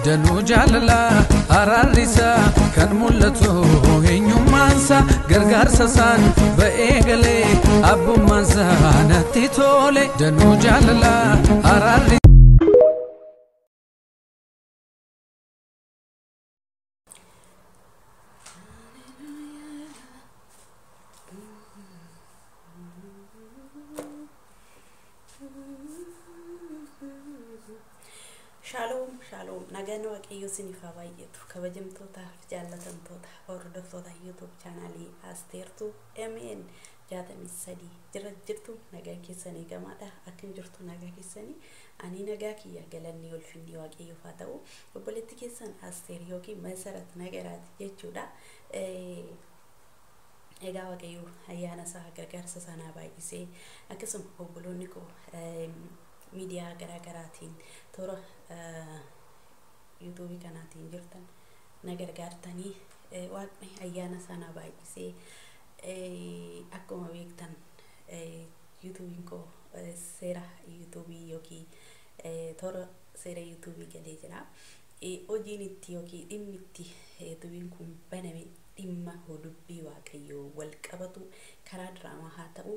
danuu jaalala araarisa kan mul'atu eenyummaansa gargaarsa isaan ba'ee galee abbummaansa natti tole danuu jaalala araarisa Shalom, shalom. Nagano waaqayyo siniif haa baay'atu. Kabajamtootaaf jaallatamtoota hordoftoota YouTube chaanalii Asteertuu MN 63 jirtu nagaa keessanii gamaadha. Akkam jirtu nagaa keessanii? Ani nagaa kiyya galanni ulfinni waaqayyoof haa ta'u. Obboleetti keessan Asteer yookiin Masarat Nagaraati jechuudha. Egaa waaqayyo ayyaana isaa gargaarsa sanaa baay'isee akkasuma obboloonni koo miidiyaa garaagaraatiin toora YouTube kanaatiin jirtan nagargaartanii waaqni ayyaana sana baay'isee akkuma beektan YouTube koo seera YouTube yookiin toora seera YouTube galee jira. Hojiin itti yookiin dhimmi itti YouTube kun baname dhimma dubbii waaqayyoo wal qabatu karaa diraamaa haa ta'u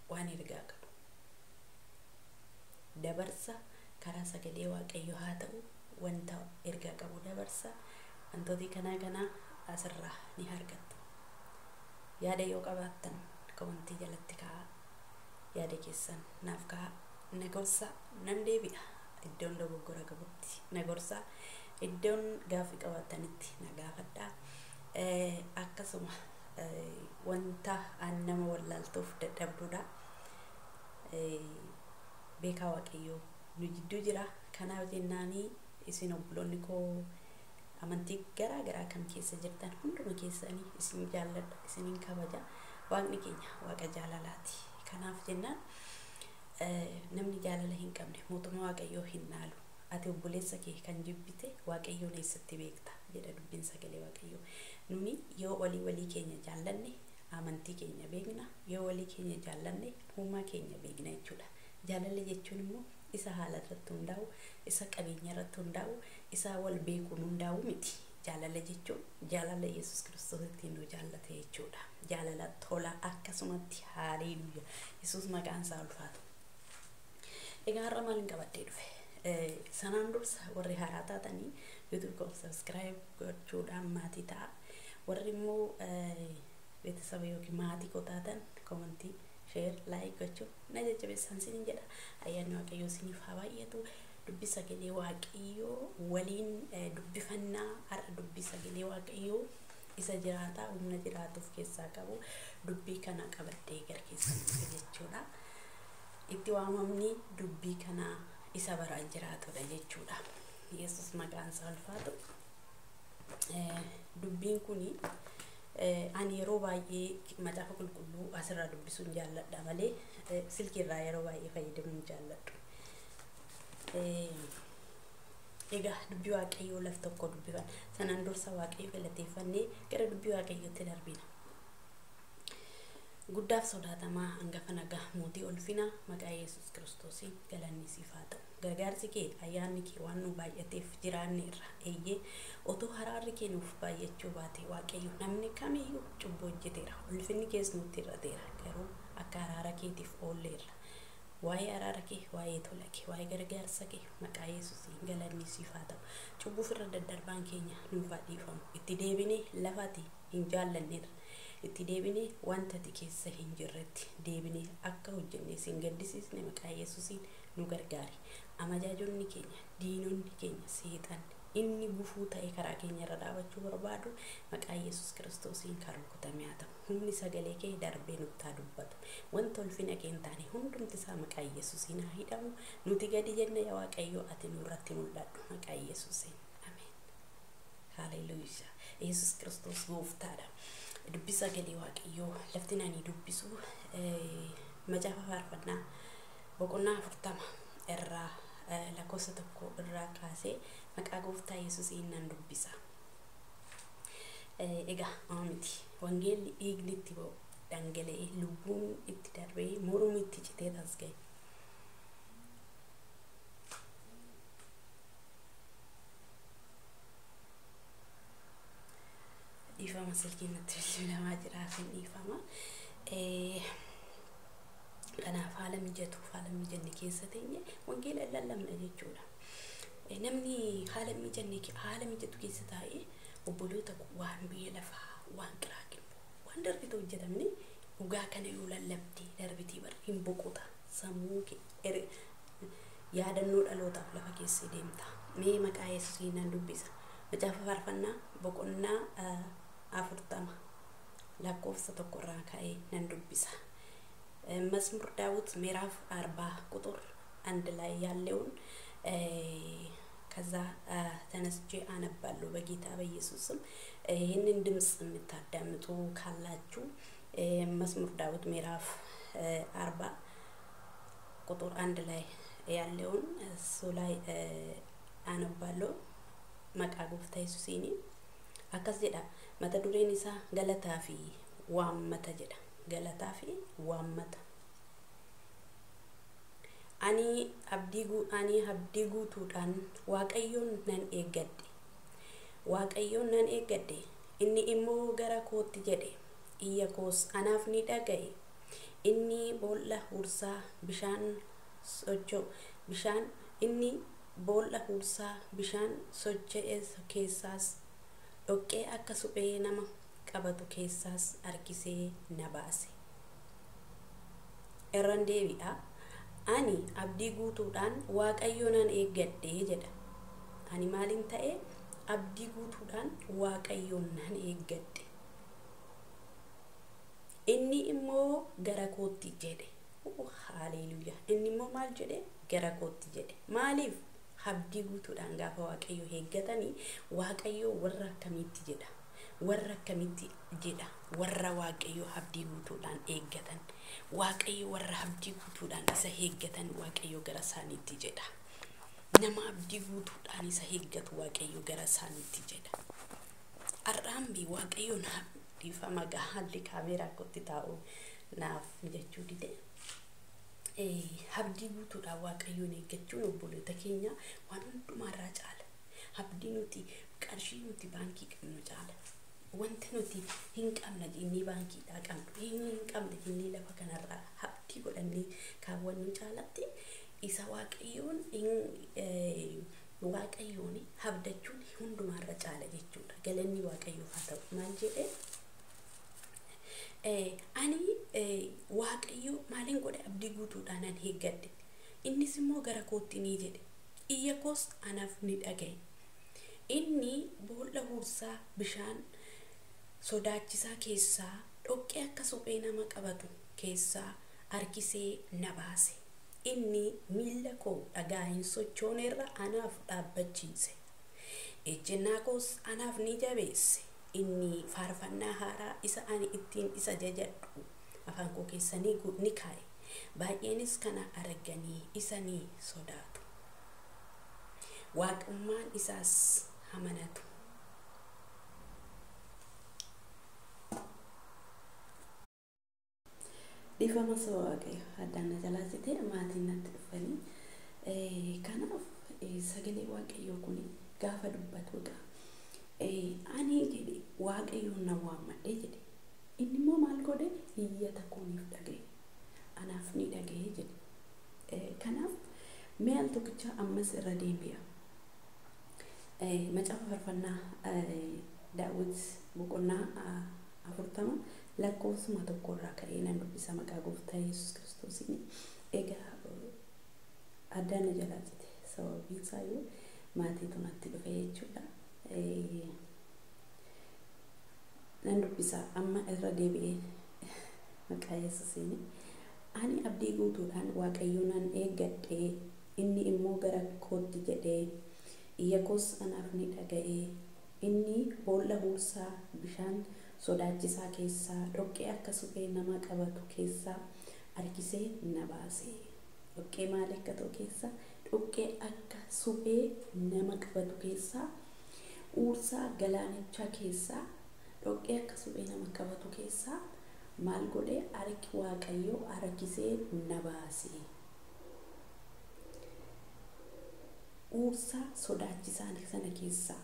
waan ergaa qabu. Dabarsa karaa sagalee waaqayyoo haa ta'u wanta ergaa qabu dabarsa wantooti kana asirraa ni argattu. Yaada yoo qabaattan komentii jalatti kaa'aa. Yaada keessan naaf kaa'aa. Nagorsa nan deebi'a iddoon dogoggora qabutti. Nagorsa iddoon gaaffii qabattanitti na gaafadhaa. Akkasuma wanta nama wallaaltuuf dadhabduudha. Beekaa waaqayyoo nu jidduu jira. Kanaaf jennaanii isin obboloonni koo amantii garaa kan keessa jirtan hunduma keessanii isin jaalladha, isinin kabaja. Waaqni keenya waaqa jaalalaati. Kanaaf jennaan namni jaalala hin qabne mootummaa waaqayyoo hin naalu. Ati obboleessa kee kan jibbite waaqayyoon eessatti beekta jedha dubbiin sagalee waaqayyoo. Nuni yoo walii keenya jaallanne amantii keenya beekna, yoo walii keenya jaallanne uumaa keenya beekna jechuudha. Jaalala jechuun immoo isa haala irratti hundaa'u, isa qabeenya irratti hundaa'u, isa wal beekuun hundaa'u miti. Jaalala jechuun jaalala Yesuus Kiristoos ittiin nu jaallate jechuudha. Jaalala tola akkasumatti haleluuyaa. Yesuus maqaan isaa ulfaatu. Egaa har'a maaliin qabadhee dhufe? Sanaan dursa warri haaraa taatanii YouTube koo subscribe gochuudhaan maatii ta'a. Warri immoo beeksisa yookiin maatii koo taatan komentii share like gochuu na jajjabeessan sin jedha. Ayyaanni waaqayyoo siniif haa baay'atu. Dubbii sagalee waaqayyoo waliin dubbifannaa. Har'a dubbii sagalee waaqayyoo isa jiraataa humna jiraatuuf keessaa qabu dubbii kana qabadhee gara keessan jechuudha. Itti waamamni dubbii kana isa baraan jiraatudha jechuudha. Yesuus maqaan isaa ulfaatu. Dubbiin kuni ani yeroo baay'ee macaafa qulqulluu asirraa dubbisuun jaalladha malee silkiirraa yeroo baay'ee fayyadamuun jaalladhu. Egaa dubbii waaqayyoo laf tokko dubbifan sanaan dursa waaqayyoo galateeffannee gara dubbii waaqayyootti darbina. Guddaaf sodaatamaa hangafa nagaa mootii ulfina maqaa Yesuus Kiristoosiin galanni siif haa ta'u. Gargaarsi kee ayyaanni kee waan nu baay'ateef jiraanne irra eeyyee otoo araarri kee nuuf baay'achuu baate waaqayyo namni kamiyyuu cubbuu hojjeteera. Ulfinni kees nutti hir'ateera. Garuu akka araara keetiif oolleerra. Waa'ee araara kee, waa'ee tola kee, waa'ee gargaarsa kee maqaa Yesuusiin galanni siif haa ta'u. Cubbuuf irra daddarbaan keenya nuuf haa dhiifamu. Itti deebinee lafati hin jaallanneerra. Itti deebinee wanta ati keessa hin jirretti deebinee akka hojjennee sin gaddisiisne maqaa Yesuusiin nu gargaari. Amajaajonni keenya, diinonni keenya, seexan inni gufuu ta'e karaa keenya irra dhaabachuu barbaadu maqaa Yesuus Kiristoosiin kan rukutamee haa ta'u. Humni sagalee kee darbee nutti haa dubbatu. Wanta ulfina kee hin taane hundumti isaa maqaa Yesuusiin haa hidhamu. Nuti gadi jenne yaa Waaqayyo ati nurratti mul'adhu maqaa Yesuusiin. Ameen. Haleluuyaa. Yesuus Kiristoos gooftaadha. Dubbii sagalee waaqayyoo lafti nani dubbisu macaafa faarfannaa boqonnaa 40 irraa lakkoofsa 1 irraa kaasee maqaa gooftaa Yesuusiin nan dubbisa. Egaa amiti wangeelli dhiigni itti ba'u dhangala'ee lubbuun itti darbee mormi itti citee tasga'e. dhiifama silkiinatti bilbilamaa jiraaf hin dhiifama. Kanaaf haala mijatuuf haala mijanne keessa teenye wangeela lallabna jechuudha. Namni haala mijatu keessa taa'ee obboloota waan biyya lafaa waan qiraaqin waan darbite hojjetamne dhugaa kana yoo lallabde darbitii bar hin boqota sammuu yaadannoo dhalootaaf lafa keessa deemta. Mee maqaa Yesuusiin nan dubbisa. Macaafa faarfannaa boqonnaa 40 lakkoofsa 1 irraa ka'ee nan dubbisa. መዝሙር ዳዊት ምዕራፍ 40 ቁጥር 1 ላይ ያለውን ከዛ ተነስቼ አነባለሁ በጌታ በኢየሱስ ስም። ይሄንን ድምጽ የምታዳምጡ ካላችሁ መዝሙር ዳዊት ምዕራፍ 40 ቁጥር 1 ላይ ያለውን እሱ ላይ አነባለሁ። መቃ ጎፍታ ኢየሱስኒ አከስ ጀዳ መተ ዱሬን ኢሳ ገለታፊ ዋመተ ጀዳ ገለታፊ ዋመተ ani abdigu tuudhaan waaqayyoon nan eeggadhe inni immoo gara kootti jedhe iyya koos anaaf ni dhagaye inni boolla hursaa bishaan socho'e keessaas dhoqqee akka suphee nama qabatu keessaas harkisee na baase. Irraan deebi'a. Ani abdii guutuudhaan waaqayyoon nan eeggadhe jedha. Ani maalin ta'e abdii guutuudhaan waaqayyoon nan eeggadhe. Inni immoo gara kootti jedhe. Haleluuyaa. Inni immoo maal jedhe? Gara kootti jedhe. Maaliif abdii guutuudhaan gaafa waaqayyoo eeggatanii waaqayyoo warra akkamitti jedha? Warra akkamitti jedha? Warra waaqayyoo abdii guutuudhaan eeggatan. waaqayyo warra abdii guutuudhaan isa eeggatan waaqayyo gara isaaniitti jedha. Nama abdii guutuudhaan isa eeggatu waaqayyo gara isaaniitti jedha. Arraambi waaqayyo naaf dhiifama haalli kaameeraa kootti taa'u naaf jechuu dide. Abdii guutuudhaan waaqayyoon eeggachuun obboloota keenya waan hundumaarraa caala. Abdii nuti qarshii nuti baankii qabnu caala. Wanti nuti hin qabne inni baankiidhaa qabnu hin qabne inni lafa kanarraa abdii godhannee kaawwannu caalatti isa waaqayyoon abdachuun hundumaarra caala jechuudha. Galanni waaqayyoof haa ta'u. Maal jedhee ani waaqayyo maalin godhe abdii guutuudhaan nan eeggadhe. Innis immoo gara kootti ni jedhe. Iyya koos anaaf ni dhagaye. Inni boolla hursaa bishaan sodaachisaa keessaa dhoqqee akka suphee nama qabatu keessaa harkisee na baase. Inni miilla koo dhagaa hin sochoonerra anaaf dhaabbachiise. Ejjennaa koos anaaf ni jabeesse. Inni faarfannaa haaraa isa ani ittiin isa jajadhu afaan koo keessanii ni kaa'e. Baay'eenis kana arganii isa ni sodaatu. Waaqummaan isaas amanatu. Dhiifama waaqayyo addaan jalaasite maatiin natti dhufanii kanaaf sagalee waaqayyoo kun gaafa dubbatudha. Ani jedhe waaqayyoon na waammadhe jedhe. Inni immoo maal godhe? Iyyata kooniif dhagaye. Anaaf ni dhagaye jedhe. Kanaaf mee al tokkicha ammas irra deebi'a. Macaafa faarfannaa Daawit boqonnaa 40 lakkoofsuma 1 irraa ka'ee nan dubbisa maqaa gooftaa Yesuus Kiristoosiin. Egaa addaan jalaasite sababii isaa yoo maatiitu natti dhufe jechuudha. Nan dubbisa amma irra deebi'ee maqaa Yesuusiin. Ani abdii guutuudhaan waaqayyoon nan eeggadhe. Inni immoo gara kootti jedhee iyya koos anaaf ni dhaga'e. Inni boolla hursaa bishaan sodaachisaa keessaa dhoqqee akka suphee nama qabatu keessaa harkisee na baase. Dhoqqee maal akka ta'u keessaa dhoqqee akka suphee nama qabatu keessaa uursaa galaanichaa keessaa dhoqqee akka suphee nama qabatu keessaa maal godhee harki waaqayyoo harkisee na baase. Uursaa sodaachisaa sana keessaa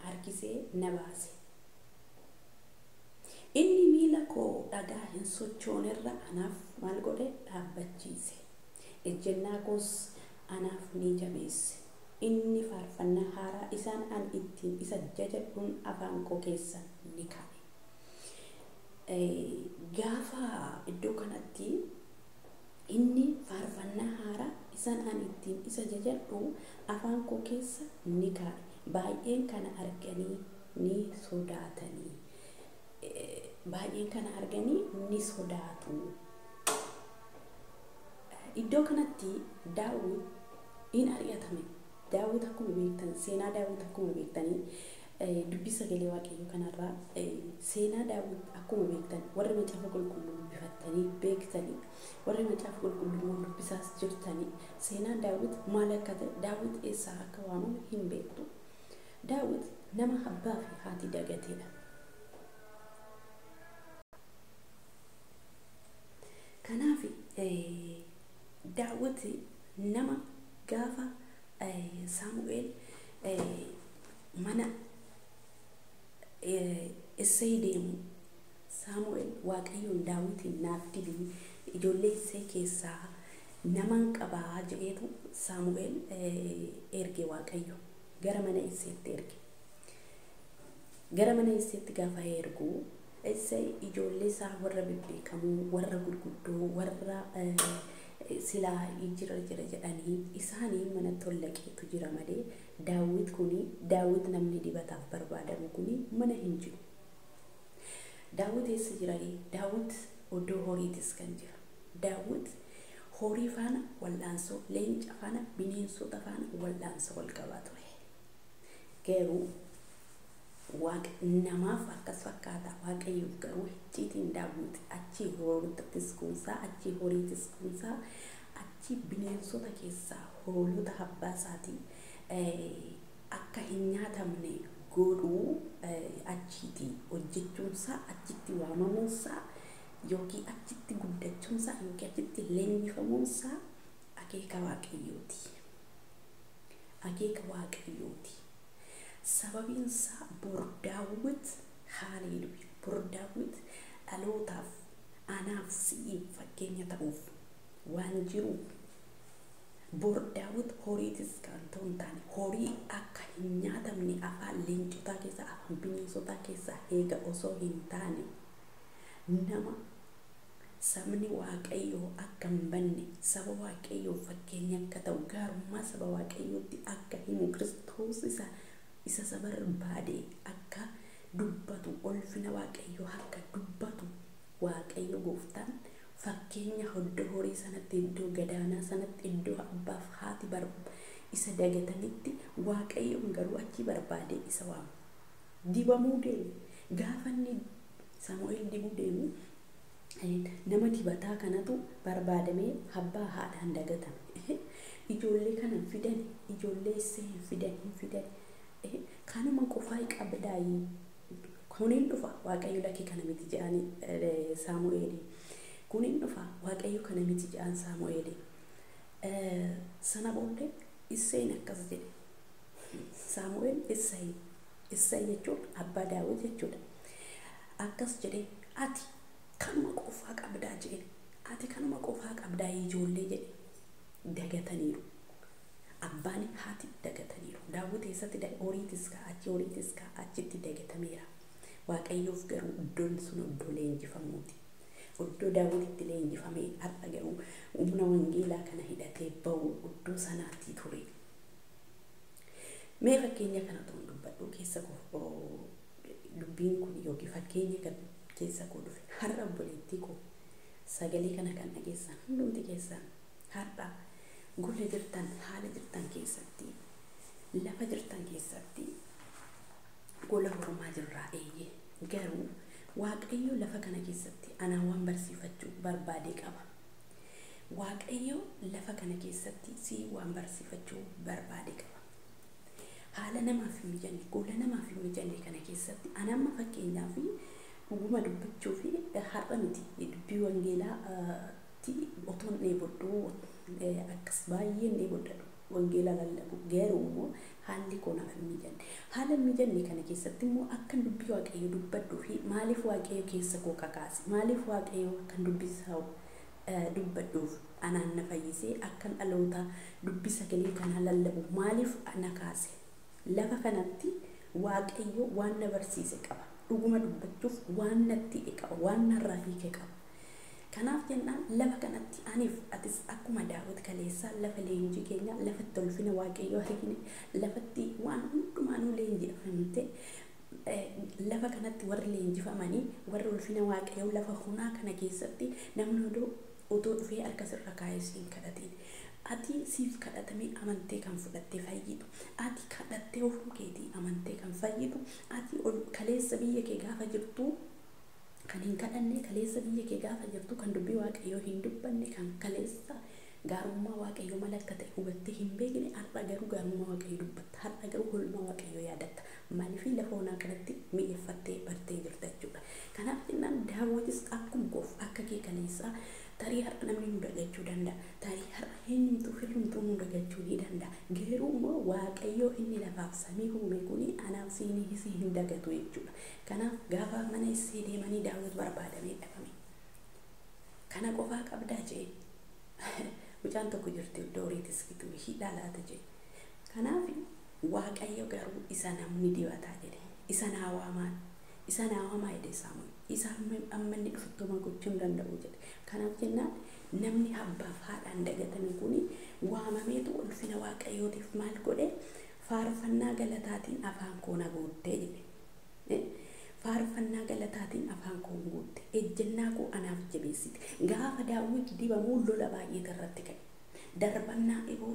harkisee na baase. inni miila koo dhagaa hin sochoonerra anaaf maal godhe dhaabbachiise ejjennaa koos anaaf ni jabeesse inni faarfannaa haaraa isaan an ittiin isa jajadhuun afaan koo keessa ni kaa'e. Gaafa iddoo kanatti inni faarfannaa haaraa isaan an ittiin isa jajadhu afaan koo keessa ni kaa'e. Baay'een kana arganii ni sodaatanii. Baay'een kana arganii ni sodaatu. Iddoo kanatti Daawit in ari'atame. Daawit akkuma beektan seenaa Daawit akkuma beektanii dubbii sagalee waaqayyoo kanarraa seenaa Daawit akkuma beektan warri macaafa qulqulluu dubbifattanii beektanii warri macaafa qulqulluu dubbisaas jirtanii seenaa Daawit maal akka ta'e Daawit eessaa akka waamamu hin beektu. Daawit nama abbaa fi haati dagateedha. Kanaaf Daawit nama gaafa Saamu'eel mana Isseey deemu Saamu'eel waaqayyoon Daawitiin naaf dibii ijoollee Isseey keessaa naman qabaa jedheetu Saamu'eel erge waaqayyo gara mana Isseetti erge. Gara mana Isseetti gaafa ergu Isseey ijoollee isaa warra bebbeekamoo warra gurguddoo warra silaa jira jedhanii isaanii mana tollaqeetu jira malee Daawit namni dibataaf barbaadamu kuni mana hin jiru. Daawit eessa jira? Daawit oddoo horiitis kan jira. Daawit horii faana wal'aansoo, leenca faana, bineensota faana wal'aansoo wal qabaa ture. Garuu namaaf akkas fakkaata. Waaqayyoof garuu icciitiin Daawit achi hoolotatti kuusaa, achi horiitis kuusaa, achi bineensota keessaa hoolota abbaa isaatii akka hin nyaatamne godhuu achiiti hojjechuunsaa, achitti waamamuunsaa yookiin achitti guddachuunsaa yookiin achitti leenjifamuunsaa akeeka waaqayyooti. Akeeka waaqayyooti. Sababiinsaa bor Daawit haleluuyaa bor Daawit dhalootaaf anaaf si'iif fakkeenya ta'uuf waan jiru bor Daawit horiitis kan ta'u hin taane horii akka hin nyaatamne afaan leencotaa keessa afaan bineensotaa keessa eega osoo hin taane nama sabni waaqayyoo akka hin banne saba waaqayyoo fakkeenya akka ta'u gaarummaa saba waaqayyootti akka himu Kiristoos isa saba barbaade akka dubbatu ulfina waaqayyoo akka dubbatu waaqayyo gooftaan fakkeenya iddoo horii sanatti iddoo gadaanaa sanatti iddoo abbaaf haati isa dagatanitti waaqayyoon garuu achi barbaade isa waama. Dibamuu deemu gaafa inni Saamu'eel dibuu deemu nama dibataa kanatu barbaadamee abbaa haadhaan dagatame. Ijoollee kana fidan ijoollee Isseey fidan kanuma qofaa qabdaayii kunin dhufa waaqayyo lakkii kana miti jedhanii Saamu'eel kunin dhufa waaqayyo kana miti jedhan Saamu'eel sana booddee Isseey akkas jedhe Saamu'eel Isseey jechuun abbaa Daawit jechuudha. Akkas jedhe ati kanuma qofaa qabdaa jedhe ati kanuma qofaa qabdaa ijoollee jedhe dagataniiru. Abbaan haati dagataniiru. Daawit eessatti horiitis ka achitti dagatameera. Waaqayyoof garuu iddoon sun iddoo leenjifamuuti. Iddoo Daawititti leenjifamee har'a garuu humna wangeelaa kana hidhatee bahu iddoo sanaatti ture. Mee fakkeenya kana ta'uun dubbadhu keessa koo dubbiin kun yookiin fakkeenya keessa koo dhufe har'a obboleettii koo sagalee kana kan dhageessan hundumti keessan har'a gola jirtan haala jirtan keessatti lafa jirtan keessatti gola hormaa jirraa eeyyee garuu waaqayyo lafa kana keessatti anaa waan barsiifachuu barbaade qaba. Waaqayyo lafa kana keessatti si waan barsiifachuu barbaade qaba. Haala namaaf hin mijanne gola namaaf hin mijanne kana keessatti ana amma fakkeenyaaf dhuguma dubbachuu fi har'a miti dubbii wangeelaa otoon dheebodhuu akkas baay'een dheebodhadhu wangeela lallabu garuu immoo haalli koo nama hin mijanne. Haala hin mijanne kana keessatti immoo akkan dubbii waaqayyo dubbadhuu fi maaliif waaqayyo keessa koo kakaase maaliif waaqayyo akkan dubbisaa dubbadhuuf anaan na fayyisee akkan dhaloota dubbii sagalee kana lallabu maaliif na kaase. Lafa kanatti waaqayyo waan na barsiise qaba. Dhuguma dubbachuuf waan natti qaba waan narraa hiike qaba. Kanaaf jennaan lafa kanatti aniif atis akkuma Daawit kaleessa lafa leenjii keenya lafatti ulfina waaqayyo argine lafatti waan hundumaanuu leenjifamte lafa kanatti warri leenjifamanii warri ulfina waaqayyo lafa hunaa kana keessatti namni otoo dhufee harkasirra kaayee siin kadhatiin ati siif kadhatamee amantee kan fudhattee fayyidu ati kadhattee ofii keetii amantee kan fayyidu ati kaleessa biyya kee gaafa jirtu kan hin kadhanne kaleessa biyya kee gaafa jirtu kan dubbii waaqayyoo hin dubbanne kan kaleessa gaarummaa waaqayyoo maal akka ta'e hubattee hin beekne har'a garuu gaarummaa waaqayyoo dubbatta har'a garuu holmaa waaqayyoo yaadatta maaliif lafa onaa kanatti mi'eeffattee bartee jirta jechuudha. Kanaaf jennaan Daawitis akkuma koof akka kee kaleessaa tarii har'a namni nu dagachuu danda'a tarii har'a eenyumtuu firrumtuu nu dagachuu ni danda'a garuu immoo waaqayyoo inni lafaaf samii uume kuni anaaf siinii isii hin dagatu jechuudha. Kanaaf gaafa mana isii deemanii Daawit barbaadamee dhabame kana qofaa qabdaa jee mucaan tokko jirti Dooriitis kituu hidhaalaata jee. Kanaaf waaqayyo garuu isa namni dibataa jedhe isa naawaamaan isa naawamaa jedhe Saamu'eel isa amma inni dhufuttuma gochuu hin danda'u jedhe. Kanaaf jennaan namni abbaaf haadhaan dagatame kuni waamameetu ulfina waaqayyootiif maal godhe faarfannaa galataatiin afaan koo na guuttee jedhe. Faarfannaa galataatiin afaan koo guutte ejjennaa koo anaaf jabeessite. Gaafa Daawit dibamuu lola baay'ee irratti ka'e darbannaa dhiboo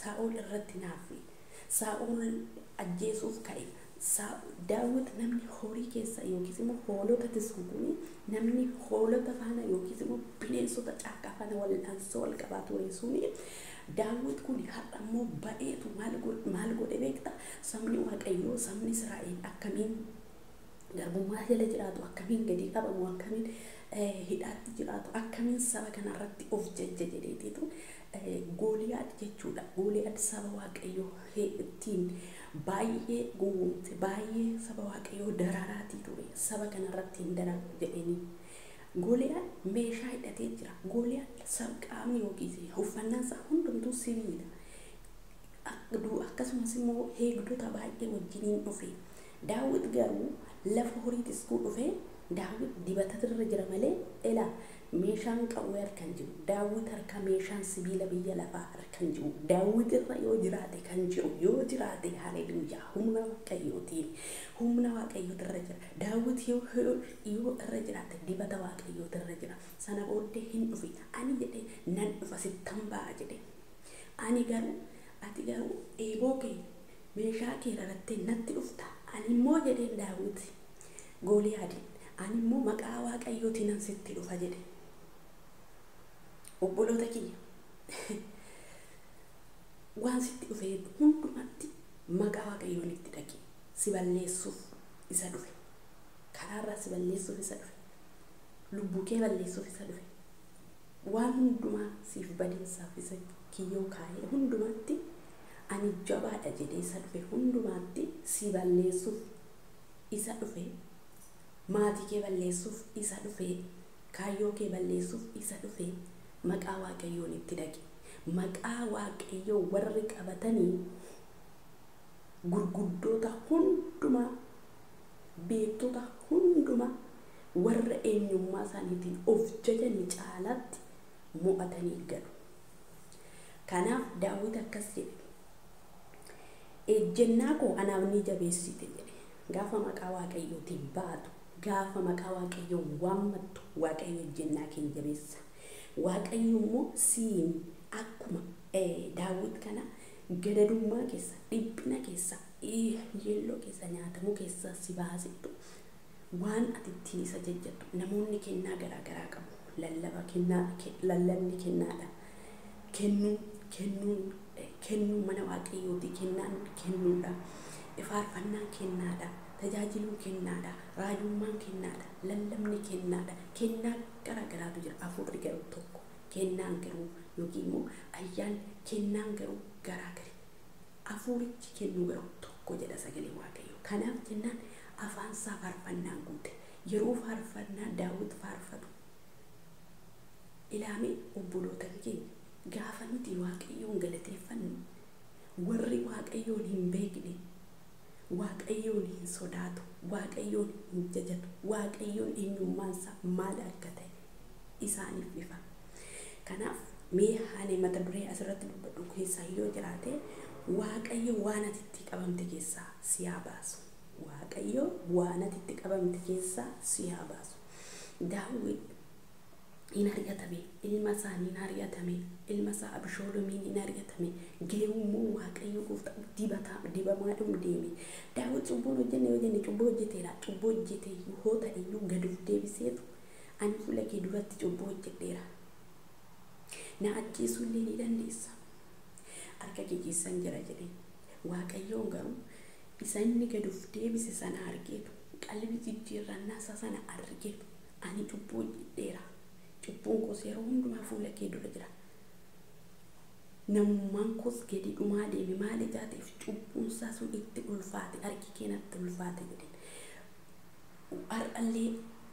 Saa'ol irratti naafe Saa'ol ajjeesuuf ka'e. Daawit namni horii keessa yookiis immoo hoolota tisku kuni namni hoolota faana yookiis immoo bineensota caakkaa faana wal'aansoo wal qabaa ture suni Daawit kun har'a immoo ba'eetu maal godhe beekta sabni waaqayyoo sabni Israa'el akkamiin garbummaa jala jiraatu akkamiin gadi qabamu akkamiin hidhaatti jiraatu akkamiin saba kanarratti of jajja jedheetitu Gooliyaad jechuudha. Gooliyaad saba waaqayyoo ittiin baay'ee gowwoomte baay'ee saba waaqayyoo dararaatii ture saba kanarratti hin dararu jedhanii. Gooliyaad meeshaa hidhatee jira. Gooliyaad qaamni yookiis uffannaan isaa hundumtuu sibiila. Akkasumas immoo eegdota baay'ee wajjiniin dhufe. Daawit garuu lafa horii tiskuu dhufe Daawit dibatarra jira malee elaa meeshaan qawwee harkaan jiru. Daawit harka meeshaan sibiila biyya lafaa harkaan jiru. Daawit irra yoo jiraate kan jiru yoo jiraate haleluuyaa humna waaqayyootiin humna waaqayyoota irra jira. Daawit yoo irra jiraate dibata waaqayyoota irra jira. Sana booddee hin dhufi ani jedhe nan dhufa sittan ba'a jedhe. Ani garuu ati garuu eeboo kee meeshaa kee rarattee natti dhufta. Ani immoo jedheen Daawit Gooliyaadiin ani immoo maqaa waaqayyootiin nan sitti dhufa jedhe. Obboloota kiyya waan sitti dhufe hundumatti maqaa waaqayyoon itti dhaqi si balleessuuf isa dhufe karaarraa si balleessuuf isa dhufe lubbuu kee balleessuuf isa dhufe waan hundumaa siif badiinsaaf isa kiyyoo kaa'ee hundumatti ani jabaadha jedhee isa dhufe hundumaatti si balleessuuf isa dhufe maatii kee balleessuuf isa dhufe kaayyoo kee balleessuuf isa dhufe maqaa waaqayyoon itti dhaqi. Maqaa waaqayyoo warri qabatanii gurguddoota hundumaa beektota hundumaa warra eenyummaa isaaniitiin of jajanii caalaatti mo'atanii galu. Kanaaf Daawit akkas jedhe ejjennaa koo anaaf ni jabeessite jedhe. Gaafa maqaa waaqayyootiin baatu gaafa maqaa waaqayyoon waammattu waaqayyo ejjennaa kee jabeessa. Waaqayyo immoo siin akkuma Daawit kana gadadummaa keessa dhiphina keessa yeelloo keessa nyaatamuu keessa si baasetu waan ati ittiin isa jajjattu. Namoonni kennaa garaa garaa qabu. Lallabni kennaadha. Kennuu mana waaqayyooti kennaan kennuudha. Faarfannaan kennaadha. Tajaajiluu kennaadha. Raajummaan kennaadha. Lallabni kennaadha. Kennaa garaa garaatu jira. Afurri garuu tokko. Kennaan garuu yookiin immoo ayyaan kennaan garuu garaagari hafuurichi kennu garuu tokko jedha sagalee waaqayyo. Kanaaf jennaan afaan isaa faarfannaan guute. Yeroo faarfannaa Daawit faarfatu ilaamee obboloota keenya gaafa nuti waaqayyoon galateeffannu warri waaqayyoon hin beekne waaqayyoon hin sodaatu, waaqayyoon hin jajatu, waaqayyoon eenyummaansaa maal akka ta'e isaaniif ifa. Kanaaf mee haane mata duree asirratti dubbadhu keessaa yoo jiraate waaqayyo waan ati itti qabamte keessaa si haa baasu. Waaqayyo waan ati itti qabamte keessaa si haa baasu. Daawit in argatame, ilma isaa in argatame, ilma isaa Abishaaloomiin in argatame. Geewummoo waaqayyo gooftaa dibamaadhum deeme. Daawit cubbuu hojjenne cubbuu hojjeteera. Cubbuu hojjete yoo ta'e iyyuu gad of deebiseetu ani fuula kee duratti cubbuu hojjedheera. Na ajjeesuu illee ni dandeessa. Harka kee keessan jira jedhee waaqayyoon garuu isa inni gad of deebise sana argeetu qalbii jijjiirrannaa isaa sana argeetu ani cubbuu hojjedheera. Cubbuun koos yeroo hundumaa fuula kee dura jira. Namummaan koos gadi dhumaa deeme maal ijaateef cubbuun isaa sun itti ulfaate harki kee natti ulfaate jedheen. Har'allee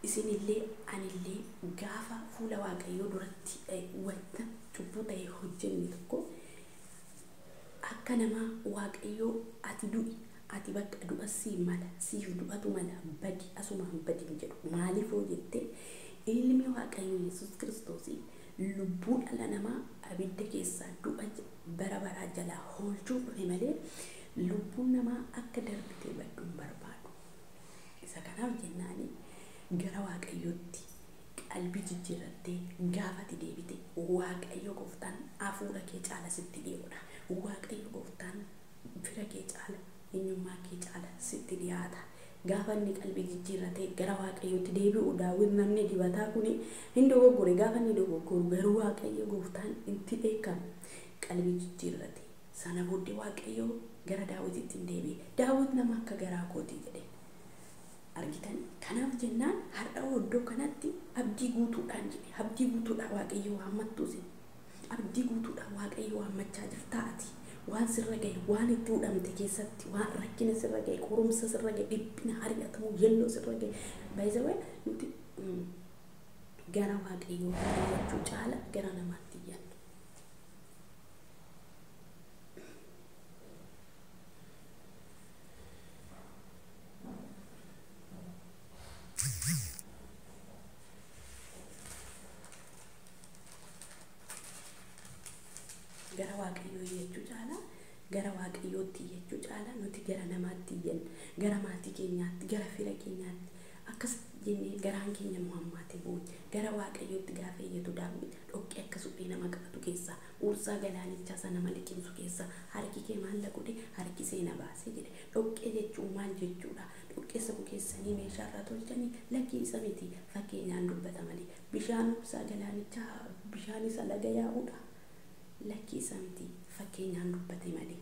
isinillee anillee gaafa fuula waaqayyoo duratti wanta cubbuu ta'e hojjenne tokko akka namaa waaqayyoo ati du'i ati bakka du'a sii mala siif du'atu mala badi asumaan badin jedhu maaliif hoo jettee ilmi waaqayyoo Yesuus Kiristoos lubbuu dhala namaa abidda keessaa du'a bara baraa jalaa oolchuu dhufe malee lubbuun namaa akka darbitee baddu hin barbaadu. Isa kanaaf jennaani gara waaqayyootti qalbii jijjiirrattee gaafa ati deebite waaqayyo gooftaan hafuura kee caala sitti dhi'uudha. Waaqayyo gooftaan fira kee caala eenyummaa kee caala sitti dhiyaata. Gaafa inni qalbii jijjiirratee gara waaqayyootti deebi'u Daawit namni dibataa kuni hin dogoggore. Gaafa inni dogoggoru garuu waaqayyo gooftaan itti beekamu qalbii jijjiirrate. Sana booddee waaqayyo gara Daawititti hin deebi'e. Daawit nama akka garaa kootii jedhe. Argitan kanaaf jennaan har'a iddoo kanatti abdii guutuudhaan jedhe. Abdii guutuudhaan waaqayyo waammattuus abdii guutuudhaan waaqayyo waammachaa jirta ati. Waan sirra gahe waan itti hudhamte keessatti waan rakkina sirra gahe qorumsa sirra gahe dhiphina hari'atamu yelloo sirra gahe baay'isawee nuti gara waaqayyoo jechuu caala gara namaatti iyyanna. Gara waaqayyoo jechuu caala gara waaqayyootti jechuu caala nuti gara namaatti iyyanna. Gara maatii keenyaatti gara fira keenyaatti akkas jennee garaan keenya nu hammaate boone gara waaqayyootti gaafa iyyatu Daawit dhoqqee akka suphee nama qabatu keessaa uursaa galaanichaa sana maliqimsu keessaa harki kee maal godhe harki seena baase jedhe. Dhoqqee jechuun maal jechuudha? Dhoqqee sabu keessanii meeshaa irraa tolchanii lakkii isa miti fakkeenyaan dubbata malee bishaan uursaa galaanichaa bishaan isa laga yaa'uudha. Lakkii isa miti fakkeenyaan dubbate malee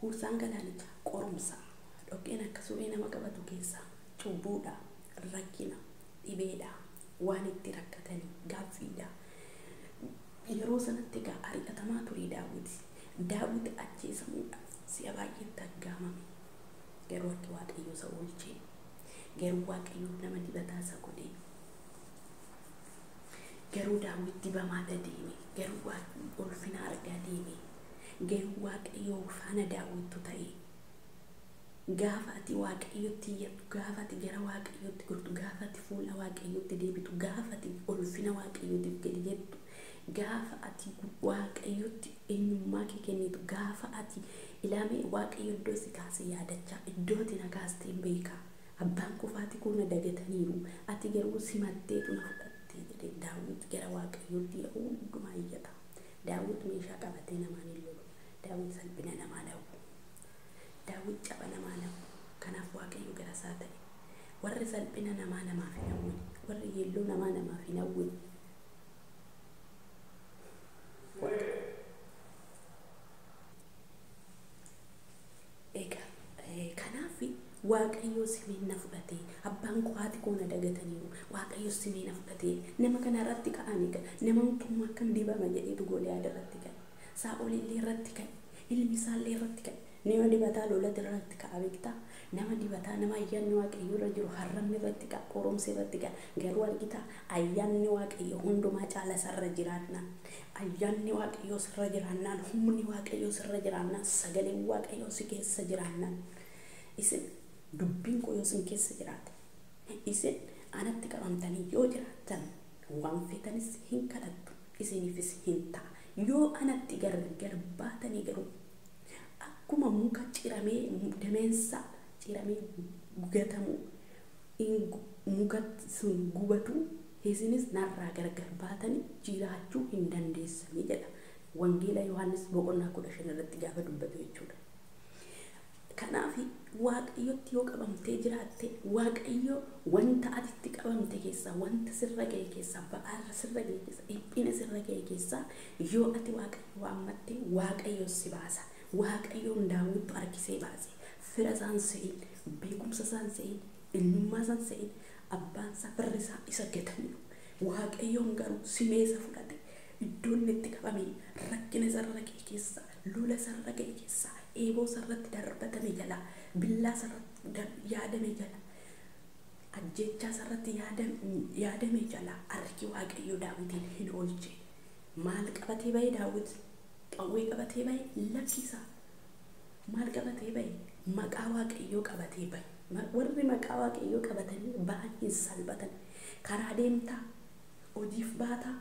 uursaan galaanichaa qorumsa. Dhoqqeen akka suphee nama qabatu keessaa cubbuudha, rakkina, dhibeedha, waan itti rakkatanii gaaffiidha. Yeroo sanatti egaa ari'atamaa ture Daawit. Daawit ajjeesamuudhaaf si'a baay'eetti aggaamame. Garuu akka waaqayyo isa oolchee garuu waaqayyo nama dibataa isa godhee garuu Daawit dibamaadha deeme. Garuu ulfina argaa deeme. Garuu waaqayyo faana Daawittu ta'e. Gaafa ati waaqayyotti iyyattu, gaafa ati gara waaqayyotti gortu, gaafa ati fuula waaqayyotti deebitu, gaafa ati ulfina waaqayyootiif gadi jettu, gaafa ati waaqayyotti eenyummaa kee kennitu, gaafa ati ilaamee waaqayyo iddoo si kaasee yaadachaa iddoo ati na kaasteen beekaa abbaan kufaati kun na dagataniiru ati garuu simatteetu na fudhattee jedhe Daawit gara waaqayyotti yeroo hundumaa iyyata. Daawit meeshaa qabatee namaan hin lolu. Daawit salphina namaa dhawu. Daawit caba namaa dhawu. Kanaaf waaqayyo gara isaa ta'e. Warri salphina namaa namaaf hin hawwine, warri yeelloo namaa namaaf hin hawwine. Kanaaf waaqayyo simee na fudhatee abbaan kufaati kun na dagataniiru waaqayyo simee na fudhatee nama kana irratti ka'anii nama utummaa akkam dibama jedheetu Gooliyaad irratti ka'e. Saa'olillee irratti ka'e. Ilmi isaallee irratti ka'e. Nama dibataa lolatti irratti ka'a beektaa? Nama dibataa nama ayyaanni waaqayyo irra jiru harramni irratti ka'a, qoromsi irratti ka'a. Garuu argita ayyaanni waaqayyo hundumaa caala sarra jiraannaan. Ayyaanni waaqayyo sirra jiraannaan, humni waaqayyo sirra jiraannaan, sagaleen waaqayyo si keessa jiraannaan. Isin dubbiin koo yoo isin keessa jiraate, isin anatti qabamtanii yoo jiraattan waan feetanis hin kadhattu, isiniifis hin ta'a. Yoo anatti gargar baatanii garuu akkuma muka ciramee dameensa ciramee gubatamu muka sun gubatu isinis narraa gargar baatanii jiraachuu hin dandeessanii jedha wangeela Yohaannis boqonnaa 15 irratti gaafa dubbatu jechuudha. Kanaaf waaqayyotti yoo qabamtee jiraatte waaqayyo wanta atitti qabamte keessaa wanta sirra ga'e keessaa ba'aarra sirra ga'e keessaa dhiphina sirra ga'e keessaa yoo ati waaqayyo waammatte waaqayyo si baasa. Waaqayyoon Daawit harkisee baase fira isaan se'in beekumsa isaan se'in ilmummaa isaan se'in abbaan isaa firri isaa isa gataniiru. Waaqayyoon garuu simeesa fudhate iddoon itti qabame rakkina sarara ga'e keessaa lola sarara ga'e keessaa eeboo sarratti darbatame jala billaa sarratti yaadame jala ajjechaa sarratti yaadame jala harki waaqayyo Daawitiin hin oolche. Maal qabatee bahe Daawit? Qawwee qabatee bahe lakkisa. Maal qabatee bahe? Maqaa waaqayyoo qabatee bahe. Warri maqaa waaqayyoo qabatanii bahan hin salphatan. Karaa deemtaa hojiif baataa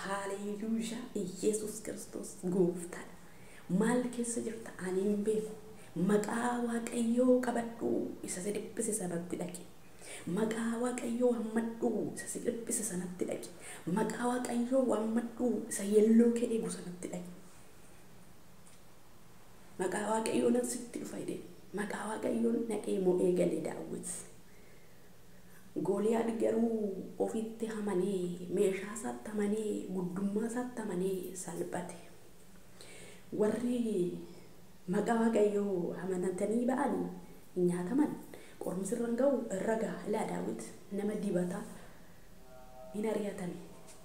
haleluuyaa Yesuus Kiristoos gooftaadha. Maal keessa jirta ani hin beeku. Maqaa waaqayyoo qabadhu isa si dhiphise sanatti dhaqi. Maqaa waaqayyoo hammadhu isa si dhiphise sanatti dhaqi. Maqaa waaqayyoo hammadhu isa yelloo kee eegu sanatti dhaqi. Maqaa waaqayyoo nan sitti dhufa jedhe. Maqaa waaqayyoon naqee mo'ee galee Daawit. Gooliyaad garuu ofitti hamanee meeshaa isaatti hamanee guddummaa isaatti hamanee salphate. Warri maqaa waaqayyoo amanatanii ba'an nyaataman qorumsi irra ga'u irra ga'a. Ilaa Daawit nama dibataa hin ari'atame.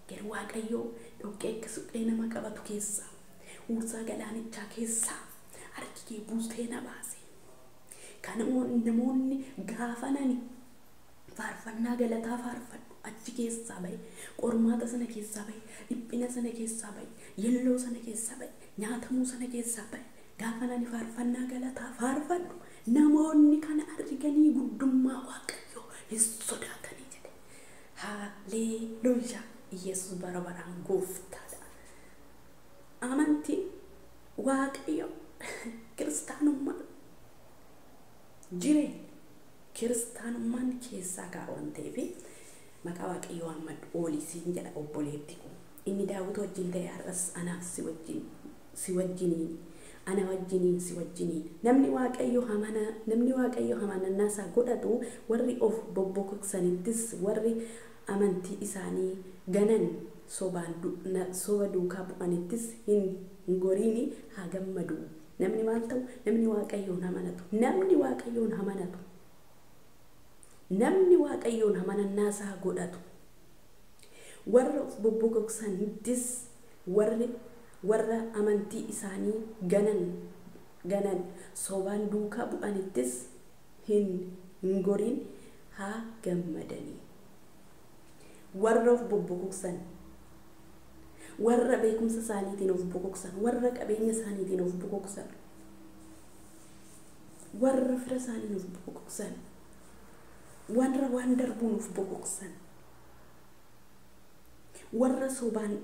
Garuu waaqayyoo dhoqqee akka suphee nama qabatu keessaa uursaa galaanichaa keessaa harki kee buustee na baase. Kan namoonni gaafanani faarfannaa galataa faarfadhu achi keessaa bahe, qormaata sana keessaa bahe, dhiphina sana keessaa bahe, yelloo sana keessaa bahe, nyaatamuu sana keessaa bahe. Gaafanani faarfannaa galataa faarfadhu namoonni kana arganii guddummaa waaqayyoo hin sodaatanii jedhe. Haleluuyaa! Yesuus bara baraan gooftaadha. Amantiin waaqayyo kiristaanummaa jireenya kiristaanummaan keessaa kaa'uun ta'eef maqaa waaqayyoo hammadhu oolisiin jedha obboleetti kun. Inni Daawit wajjin ta'e har'as anaaf si wajjiniin ana wajjiniin si wajjiniin. Namni waaqayyo amanannaa isaa godhatu warri of bobboksanittis warri amantii isaanii ganan soba duukaa bu'anittis hin goriini haa gammadu. Namni maal ta'u? Namni waaqayyoon amanatu. Namni waaqayyoon amanatu. Namni waaqayyoon amanannaa isaa godhatu. Warra of bobboksanittis warra amantii isaanii ganan sobaan duukaa bu'anittis hin goriin haa gammadanii. Warra of bobboksan, warra beekumsa isaaniitiin of bobboksan, warra qabeenya isaaniitiin of bobboksan, warra fira isaaniin of bobboksan, warra waan darbuun of bobboksan, warra sobaan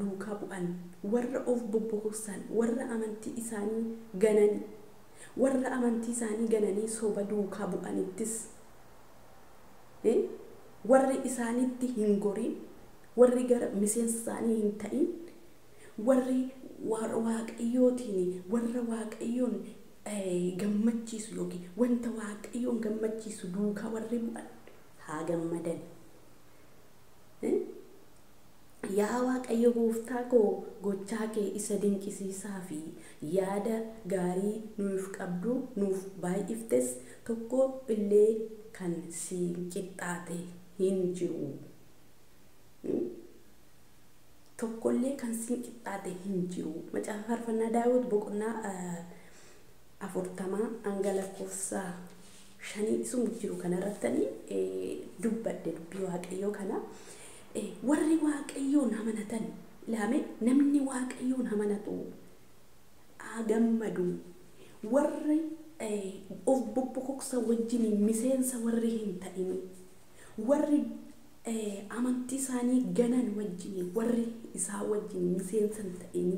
duukaa bu'an, warra of bobboksan, warra amantii isaanii gananii, warra amantii isaanii gananii soba duukaa bu'anittis warri isaanitti hin gorin, warri gara miseensa isaanii hin ta'in, warri waaqayyootiin warra waaqayyoon gammachiisu yookiin wanta waaqayyoon gammachiisu duukaa warri bu'an haa gammadan. Yaa Waaqayyo gooftaa koo gochaa kee isa dinqisiisaa fi yaada gaarii nuuf qabdu nuuf baay'iftes tokko illee kan si qixxaate hin jiru. tokkollee kan siin qixxaate hin jiru. Macaafa faarfannaa Daawit boqonnaa 40 hanga lakkoofsa 5 isuma jiru kanarrattani dubbadde dubbii Waaqayyoo kana warri Waaqayyoon amanatan laame namni Waaqayyoon amanatu agammadu warri of bobbokoksa wajjin miseensa warri hin ta'in warri amantii isaanii ganan wajjin warri isaa wajjin miseensa hin ta'in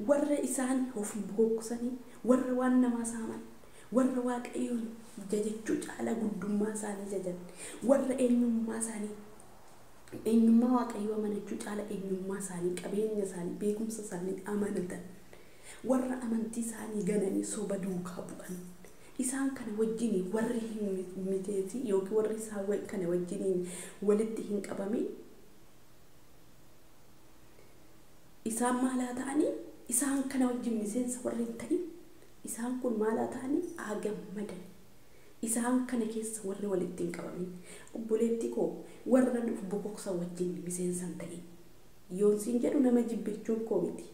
warra isaan of bokoksanii warra waan namaa saaman warra Waaqayyoon jajachuu caala guddummaa isaanii jajan warra eenyummaa Waaqayyoo amanachuu caala eenyummaa isaanii qabeenya isaanii beekumsa isaanii amanatan warra amantii isaanii gananii soba duukaa bu'an isaan kana wajjin warri hin miteeti yookiin warri isaan kana wajjin walitti hin qabamin isaan maalaa ta'anii isaan kana wajjin miseensa warri hin ta'in isaan kun maalaa ta'anii agammadan isaan kana keessa warri walitti hin qabamin obboleetti koo warra bokoksa wajjin miseensa hin ta'in yoon siin jedhu nama jibbichuun koo miti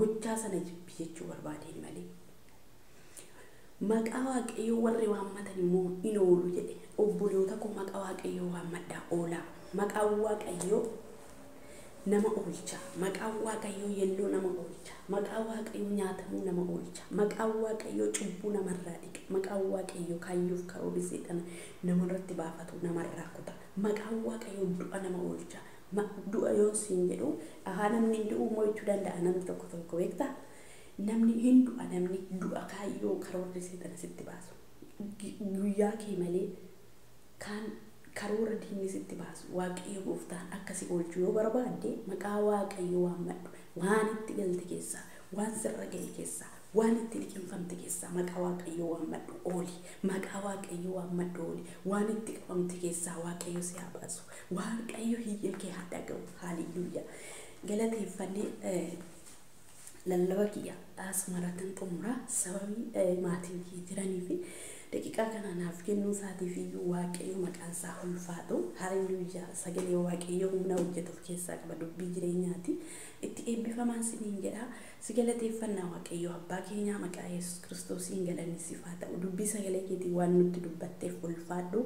gochaa sana jibbi jechuu barbaadeen malee maqaa Waaqayyoo warri waammatan immoo in oolu jedhe obboloota koo maqaa Waaqayyoo waammadhaa oolaa maqaa Waaqayyoo nama oolcha maqaa Waaqayyoo yelloo nama oolcha maqaa Waaqayyoo nyaatamuu nama oolcha maqaa Waaqayyoo cubbuu namarraa dhiqa maqaa Waaqayyoo kaayyoof karoora seexana namarratti baafatu namarraa kuta maqaa Waaqayyoo du'a nama oolcha du'a yoo siin jedhu namni du'uu mo'achuu danda'a namni tokko beektaa namni hin du'a namni du'a kaayyoo karoora seexana sitti baasu guyyaa kee malee kan karoora diinni sitti baasu Waaqayyo gooftaan akkasi oolchuu yoo barbaadde maqaa Waaqayyoo waammadhu waan itti galte keessa waan sirra ga'e keessa waan itti liqimfamte keessa maqaa Waaqayyoo waammadhu ooli maqaa Waaqayyoo waammadhu ooli waan itti qabamte keessa Waaqayyo si haa baasu Waaqayyo hiyya kee haa dhaga'u haaleluyyaa galateeffannee lallaba kiyya asmaratan xumura sababii maatiin kee jiranii fi daqiiqaa kana naaf kennuu isaatiif iyyuu Waaqayyo maqaan isaa ulfaatu haaleluyyaa sagalee Waaqayyoo humna hojjetuuf keessaa qaba dubbii jireenyaati itti eebbifamaa isiniin jedha si galateeffannaa Waaqayyo abbaa keenyaa maqaa Yesuus Kiristoosiin galanni siif haa ta'u dubbii sagalee keetiin waan nutti dubbatteef ulfaadhu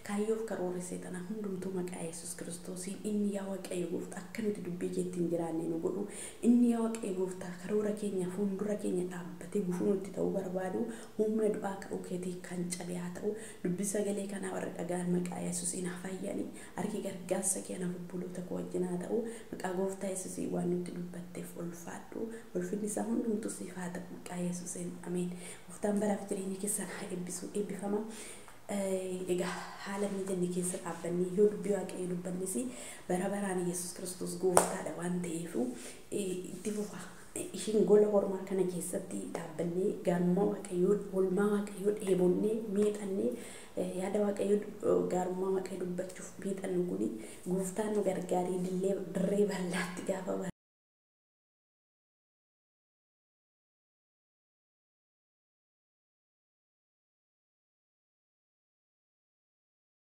kaayyoof karoora seexana hundumtuu maqaa Yesuus Kiristoosiin inni yaa Waaqayyo gooftaa akka nuti dubbii keetiin jiraanne nu godhu inni yaa Waaqayyo gooftaa karoora keenya fuuldura keenya dhaabbatee gufuu nutti ta'uu barbaadu humna du'aa ka'uu keetiin kan cabe haa ta'u dubbii sagalee kanaa warra dhagaan maqaa Yesuusiin haa fayyani harki gargaarsa kee naaf obboloota koo wajjin haa ta'u maqaa gooftaa Yesuusiin waan nutti dubbatteef ulfaadhu ulfinni isaa hundumtuu siif haa ta'u maqaa Yesuusiin ameen gooftaan baraaf jireenya keessan haa eebbisu eebbifama egaa haala mijanne keessa dhaabbannee yoo dubbii Waaqayyoo dubbannes bara baraan Yesuus Kiristoos gooftaadha waan ta'eef itti fufa ishiin gola hormaa kana keessatti dhaabbannee gaarummaa Waaqayyoo oolmaa Waaqayyoo dheebonnee miixannee yaada Waaqayyoo gaarummaa Waaqayyoo dubbachuuf miixannu kuni gooftaan nu gargaaree dirree bal'aatti gaafa